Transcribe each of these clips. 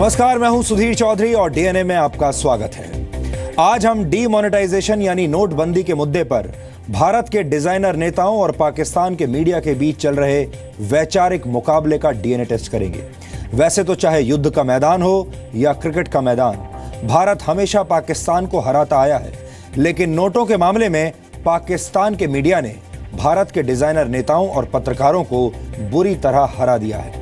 नमस्कार, मैं हूं सुधीर चौधरी और डीएनए में आपका स्वागत है। आज हम डीमोनेटाइजेशन यानी नोटबंदी के मुद्दे पर भारत के डिजाइनर नेताओं और पाकिस्तान के मीडिया के बीच चल रहे वैचारिक मुकाबले का डीएनए टेस्ट करेंगे। वैसे तो चाहे युद्ध का मैदान हो या क्रिकेट का मैदान, भारत हमेशा पाकिस्तान को हराता आया है, लेकिन नोटों के मामले में पाकिस्तान के मीडिया ने भारत के डिजाइनर नेताओं और पत्रकारों को बुरी तरह हरा दिया है।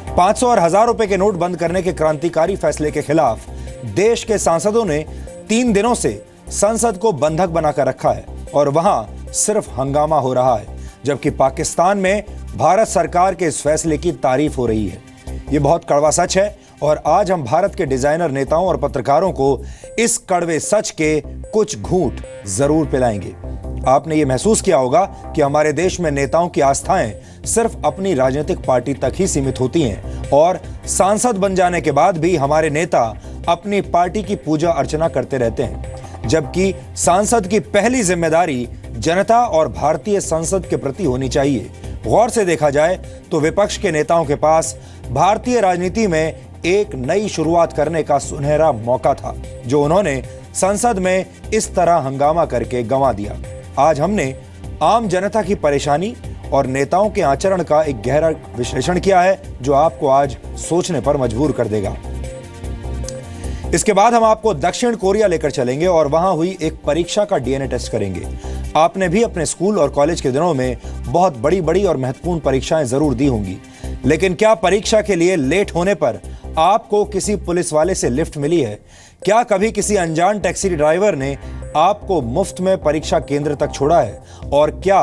500 और 1000 रुपए के नोट बंद करने के क्रांतिकारी फैसले के खिलाफ देश के सांसदों ने 3 दिनों से संसद को बंधक बनाकर रखा है और वहां सिर्फ हंगामा हो रहा है, जबकि पाकिस्तान में भारत सरकार के इस फैसले की तारीफ हो रही है। ये बहुत कड़वा सच है और आज हम भारत के डिजाइनर नेताओं और पत्रकारों को इस कड़वे सच के कुछ घूंट जरूर पिलाएंगे। आपने ये महसूस किया होगा कि हमारे देश में नेताओं की आस्थाएं सिर्फ अपनी राजनीतिक पार्टी तक ही सीमित होती हैं और सांसद बन जाने के बाद भी हमारे नेता अपनी पार्टी की पूजा अर्चना करते रहते हैं, जबकि सांसद की पहली जिम्मेदारी जनता और भारतीय संसद के प्रति होनी चाहिए। गौर से देखा जाए तो विपक्ष के नेताओं के पास भारतीय राजनीति में एक नई शुरुआत करने का सुनहरा मौका था, जो उन्होंने संसद में इस तरह हंगामा करके गंवा दिया। आज हमने आम जनता की परेशानी और नेताओं के आचरण का एक गहरा विश्लेषण किया है, जो आपको आज सोचने पर मजबूर कर देगा। इसके बाद हम आपको दक्षिण कोरिया लेकर चलेंगे और वहां हुई एक परीक्षा का डीएनए टेस्ट करेंगे। आपने भी अपने स्कूल और कॉलेज के दिनों में बहुत बड़ी और महत्वपूर्ण परीक्षाएं जरूर दी होंगी, लेकिन क्या परीक्षा के लिए लेट होने पर आपको किसी पुलिस वाले से लिफ्ट मिली है? क्या कभी किसी अनजान टैक्सी ड्राइवर ने आपको मुफ्त में परीक्षा केंद्र तक छोड़ा है? और क्या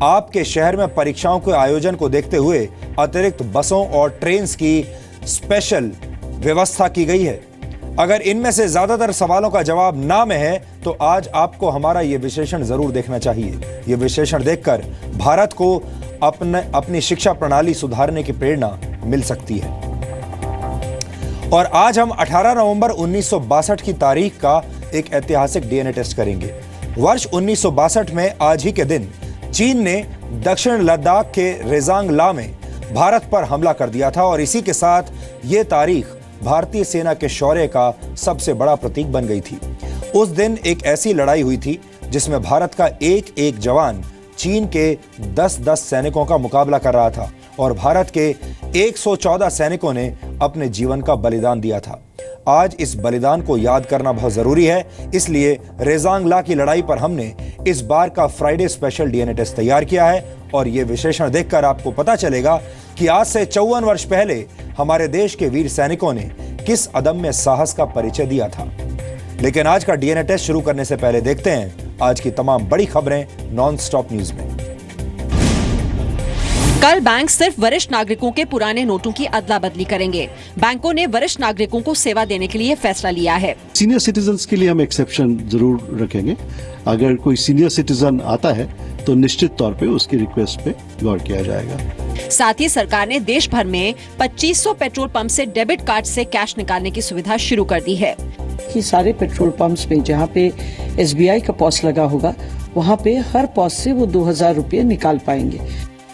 आपके शहर में परीक्षाओं के आयोजन को देखते हुए अतिरिक्त बसों और ट्रेन की स्पेशल व्यवस्था की गई है? अगर इनमें से ज्यादातर सवालों का जवाब ना में है तो आज आपको हमारा यह विश्लेषण जरूर देखना चाहिए। यह विश्लेषण देखकर भारत को अपनी शिक्षा प्रणाली सुधारने की प्रेरणा मिल सकती है। और आज हम 18 नवंबर 1962 की तारीख का एक ऐतिहासिक डीएनए टेस्ट करेंगे। वर्ष 1962 में आज ही के दिन चीन ने दक्षिण लद्दाख के रेजांग ला में भारत पर हमला कर दिया था और इसी के साथ ये तारीख भारतीय सेना के शौर्य का सबसे बड़ा प्रतीक बन गई थी। उस दिन एक ऐसी लड़ाई हुई थी जिसमें भारत का एक जवान चीन के 10 सैनिकों का मुकाबला कर रहा था और भारत के 114 सैनिकों ने अपने जीवन का बलिदान दिया था। आज इस बलिदान को याद करना बहुत जरूरी है, इसलिए रेजांग ला की लड़ाई पर हमने इस बार का फ्राइडे स्पेशल डीएनए टेस्ट तैयार किया है और यह विश्लेषण देखकर आपको पता चलेगा कि आज से 54 वर्ष पहले हमारे देश के वीर सैनिकों ने किस अदम्य साहस का परिचय दिया था। लेकिन आज का डीएनए टेस्ट शुरू करने से पहले देखते हैं आज की तमाम बड़ी खबरें नॉन स्टॉप न्यूज में। कल बैंक सिर्फ वरिष्ठ नागरिकों के पुराने नोटों की अदला बदली करेंगे। बैंकों ने वरिष्ठ नागरिकों को सेवा देने के लिए फैसला लिया है। सीनियर सिटीजन्स के लिए हम एक्सेप्शन जरूर रखेंगे। अगर कोई सीनियर सिटीजन आता है तो निश्चित तौर पे उसकी रिक्वेस्ट पे गौर किया जाएगा। साथ ही सरकार ने देश भर में 2500 पेट्रोल पंप से डेबिट कार्ड से कैश निकालने की सुविधा शुरू कर दी है। कि सारे पेट्रोल पंप्स में जहाँ पे SBI का पॉस लगा होगा, वहाँ पे हर पॉस से वो 2000 रुपये निकाल पाएंगे।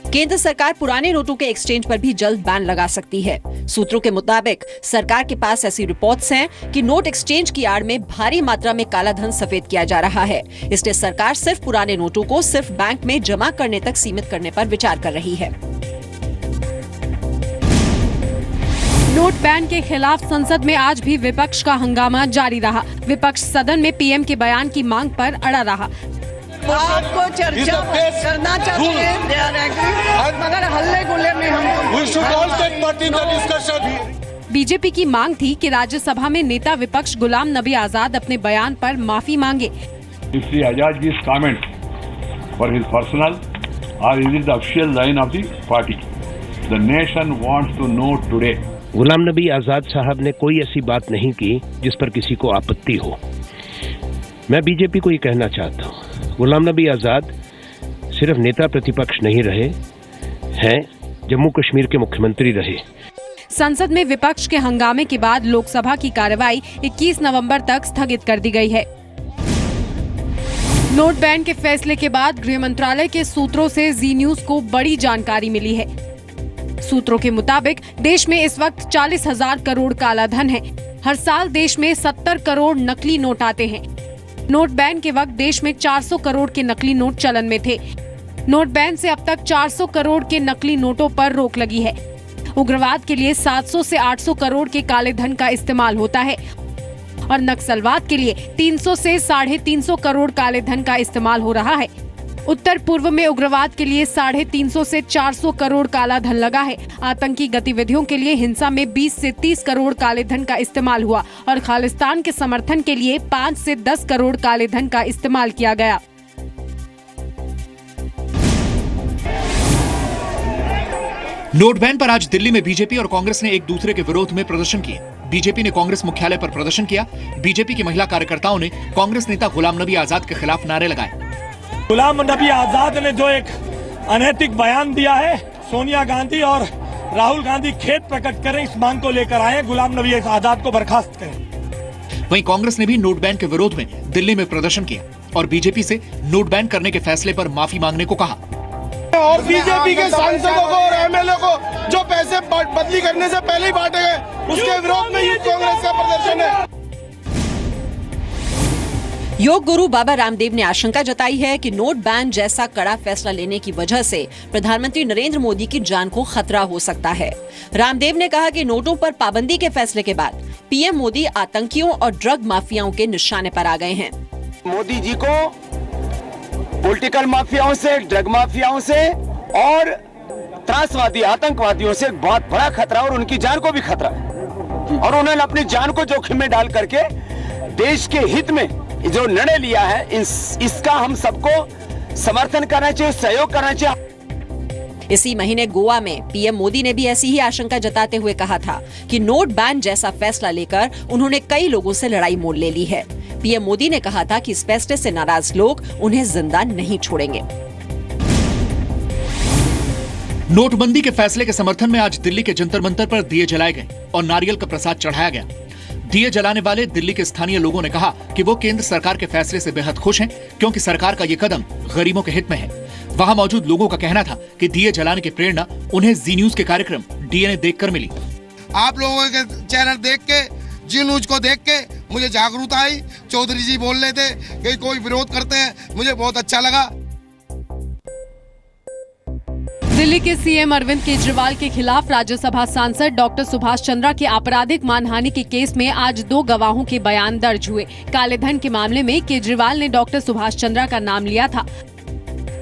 केंद्र सरकार पुराने नोटों के एक्सचेंज पर भी जल्द बैन लगा सकती है। सूत्रों के मुताबिक सरकार के पास ऐसी रिपोर्ट्स हैं कि नोट एक्सचेंज की आड़ में भारी मात्रा में काला धन सफेद किया जा रहा है। इसलिए सरकार सिर्फ पुराने नोटों को सिर्फ बैंक में जमा करने तक सीमित करने पर विचार कर रही है। नोट बैन के खिलाफ संसद में आज भी विपक्ष का हंगामा जारी रहा। विपक्ष सदन में पीएम के बयान की मांग पर अड़ा रहा। आपको चर्चा करना चाहते हैं मगर हल्ले गुल्ले में बीजेपी की मांग थी कि राज्यसभा में नेता विपक्ष गुलाम नबी आजाद अपने बयान पर माफी मांगे। Mr. Azad's comment for his personal or is it the official line of the party? The nation wants to know today. Ghulam Nabi Azad साहब ने कोई ऐसी बात नहीं की जिस पर किसी को आपत्ति हो। मैं बीजेपी को ये कहना चाहता हूँ, गुलाम नबी आजाद सिर्फ नेता प्रतिपक्ष नहीं रहे हैं, जम्मू कश्मीर के मुख्यमंत्री रहे। संसद में विपक्ष के हंगामे के बाद लोकसभा की कार्रवाई 21 नवंबर तक स्थगित कर दी गई है। नोट बैन के फैसले के बाद गृह मंत्रालय के सूत्रों से जी न्यूज को बड़ी जानकारी मिली है। सूत्रों के मुताबिक देश में इस वक्त 40,000 करोड़ काला धन है। हर साल देश में 70 करोड़ नकली नोट आते हैं। नोट बैन के वक्त देश में 400 करोड़ के नकली नोट चलन में थे। नोट बैन से अब तक 400 करोड़ के नकली नोटों पर रोक लगी है। उग्रवाद के लिए 700 से 800 करोड़ के काले धन का इस्तेमाल होता है और नक्सलवाद के लिए 300 से 350 करोड़ काले धन का इस्तेमाल हो रहा है। उत्तर पूर्व में उग्रवाद के लिए 350 से 400 करोड़ काला धन लगा है। आतंकी गतिविधियों के लिए हिंसा में 20 से 30 करोड़ काले धन का इस्तेमाल हुआ और खालिस्तान के समर्थन के लिए 5 से 10 करोड़ काले धन का इस्तेमाल किया गया। नोट बैन पर आज दिल्ली में बीजेपी और कांग्रेस ने एक दूसरे के विरोध में प्रदर्शन किए। बीजेपी ने कांग्रेस मुख्यालय पर प्रदर्शन किया। बीजेपी की महिला कार्यकर्ताओं ने कांग्रेस नेता गुलाम नबी आजाद के खिलाफ नारे लगाए। गुलाम नबी आजाद ने जो एक अनैतिक बयान दिया है, सोनिया गांधी और राहुल गांधी खेद प्रकट करें, इस मांग को लेकर आए। गुलाम नबी आजाद को बर्खास्त करें। वहीं कांग्रेस ने भी नोट बैन के विरोध में दिल्ली में प्रदर्शन किया और बीजेपी से नोट बैन करने के फैसले पर माफी मांगने को कहा। और बीजेपी के सांसदों को और एमएलए को जो पैसे बदली करने से पहले ही बांटे गए, उसके विरोध में यूथ कांग्रेस का प्रदर्शन है। योग गुरु बाबा रामदेव ने आशंका जताई है कि नोट बैन जैसा कड़ा फैसला लेने की वजह से प्रधानमंत्री नरेंद्र मोदी की जान को खतरा हो सकता है। रामदेव ने कहा कि नोटों पर पाबंदी के फैसले के बाद पीएम मोदी आतंकियों और ड्रग माफियाओं के निशाने पर आ गए हैं। मोदी जी को पॉलिटिकल माफियाओं से, ड्रग माफियाओं से और त्रासवादी आतंकवादियों से बहुत बड़ा खतरा और उनकी जान को भी खतरा है और उन्होंने अपनी जान को जोखिम में डाल करके देश के हित में जो निर्णय लिया है, इसका हम सबको समर्थन करना चाहिए, सहयोग करना चाहिए। इसी महीने गोवा में पीएम मोदी ने भी ऐसी ही आशंका जताते हुए कहा था कि नोट बैन जैसा फैसला लेकर उन्होंने कई लोगों से लड़ाई मोल ले ली है। पीएम मोदी ने कहा था कि इस फैसले से नाराज लोग उन्हें जिंदा नहीं छोड़ेंगे। नोटबंदी के फैसले के समर्थन में आज दिल्ली के जंतर मंतर पर दिए जलाए गए और नारियल का प्रसाद चढ़ाया गया। दिए जलाने वाले दिल्ली के स्थानीय लोगों ने कहा कि वो केंद्र सरकार के फैसले से बेहद खुश हैं, क्योंकि सरकार का ये कदम गरीबों के हित में है। वहां मौजूद लोगों का कहना था कि दिए जलाने की प्रेरणा उन्हें जी न्यूज के कार्यक्रम डीएनए देखकर मिली। आप लोगों के चैनल देख के, जी न्यूज को देख के मुझे जागरूकता आई। चौधरी जी बोल रहे थे कि कोई विरोध करते हैं, मुझे बहुत अच्छा लगा। दिल्ली के सीएम अरविंद केजरीवाल के खिलाफ राज्यसभा सांसद डॉक्टर सुभाष चंद्रा के आपराधिक मानहानि के केस में आज 2 गवाहों के बयान दर्ज हुए। काले धन के मामले में केजरीवाल ने डॉक्टर सुभाष चंद्रा का नाम लिया था।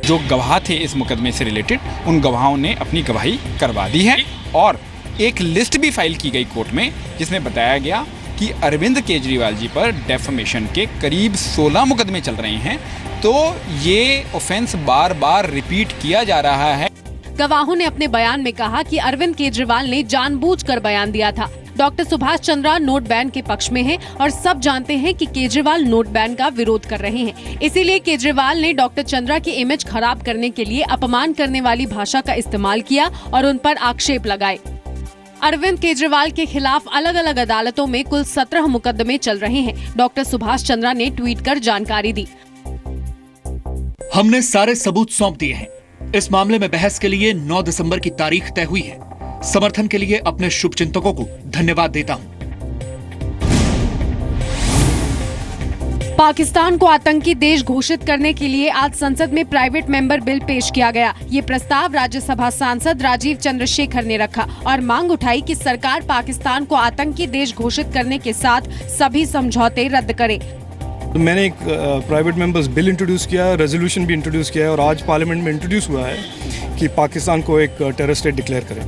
जो गवाह थे इस मुकदमे से रिलेटेड, उन गवाहों ने अपनी गवाही करवा दी है और एक लिस्ट भी फाइल की गई कोर्ट में, जिसमें बताया गया कि अरविंद केजरीवाल जी पर डेफमेशन के करीब 16 मुकदमे चल रहे हैं। तो ये ऑफेंस बार बार रिपीट किया जा रहा है। गवाहों ने अपने बयान में कहा कि अरविंद केजरीवाल ने जानबूझकर बयान दिया था। Doctor Subhash Chandra note ban के पक्ष में हैं और सब जानते हैं कि केजरीवाल नोट बैन का विरोध कर रहे हैं। इसीलिए केजरीवाल ने डॉक्टर चंद्रा की इमेज खराब करने के लिए अपमान करने वाली भाषा का इस्तेमाल किया और उन पर आक्षेप लगाए। अरविंद केजरीवाल के खिलाफ अलग अलग अदालतों में कुल 17 मुकदमे चल रहे हैं। डॉक्टर सुभाष चंद्रा ने ट्वीट कर जानकारी दी। हमने सारे सबूत सौंप दिए हैं। इस मामले में बहस के लिए 9 दिसंबर की तारीख तय हुई है। समर्थन के लिए अपने शुभचिंतकों को धन्यवाद देता हूं। पाकिस्तान को आतंकी देश घोषित करने के लिए आज संसद में प्राइवेट मेंबर बिल पेश किया गया। ये प्रस्ताव राज्यसभा सांसद राजीव चंद्रशेखर ने रखा और मांग उठाई कि सरकार पाकिस्तान को आतंकी देश घोषित करने के साथ सभी समझौते रद्द करे। तो मैंने एक प्राइवेट मेंबर्स बिल इंट्रोड्यूस किया, रेजोल्यूशन भी इंट्रोड्यूस किया है और आज पार्लियामेंट में इंट्रोड्यूस हुआ है कि पाकिस्तान को एक टेरर स्टेट डिक्लेयर करें।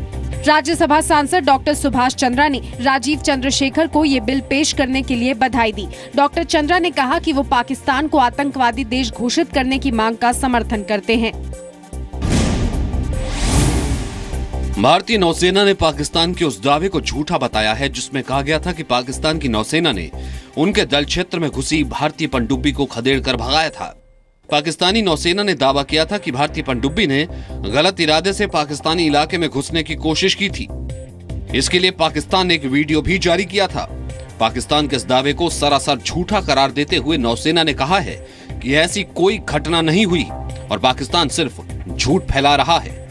राज्यसभा सांसद डॉक्टर सुभाष चंद्रा ने राजीव चंद्रशेखर को ये बिल पेश करने के लिए बधाई दी। डॉक्टर चंद्रा ने कहा कि वो पाकिस्तान को आतंकवादी देश घोषित करने की मांग का समर्थन करते हैं। भारतीय नौसेना ने पाकिस्तान के उस दावे को झूठा बताया है जिसमें कहा गया था कि पाकिस्तान की नौसेना ने उनके जल क्षेत्र में घुसी भारतीय पनडुब्बी को खदेड़कर भगाया था। पाकिस्तानी नौसेना ने दावा किया था कि भारतीय पनडुब्बी ने गलत इरादे से पाकिस्तानी इलाके में घुसने की कोशिश की थी। इसके लिए पाकिस्तान ने एक वीडियो भी जारी किया था। पाकिस्तान के इस दावे को सरासर झूठा करार देते हुए नौसेना ने कहा है कि ऐसी कोई घटना नहीं हुई और पाकिस्तान सिर्फ झूठ फैला रहा है।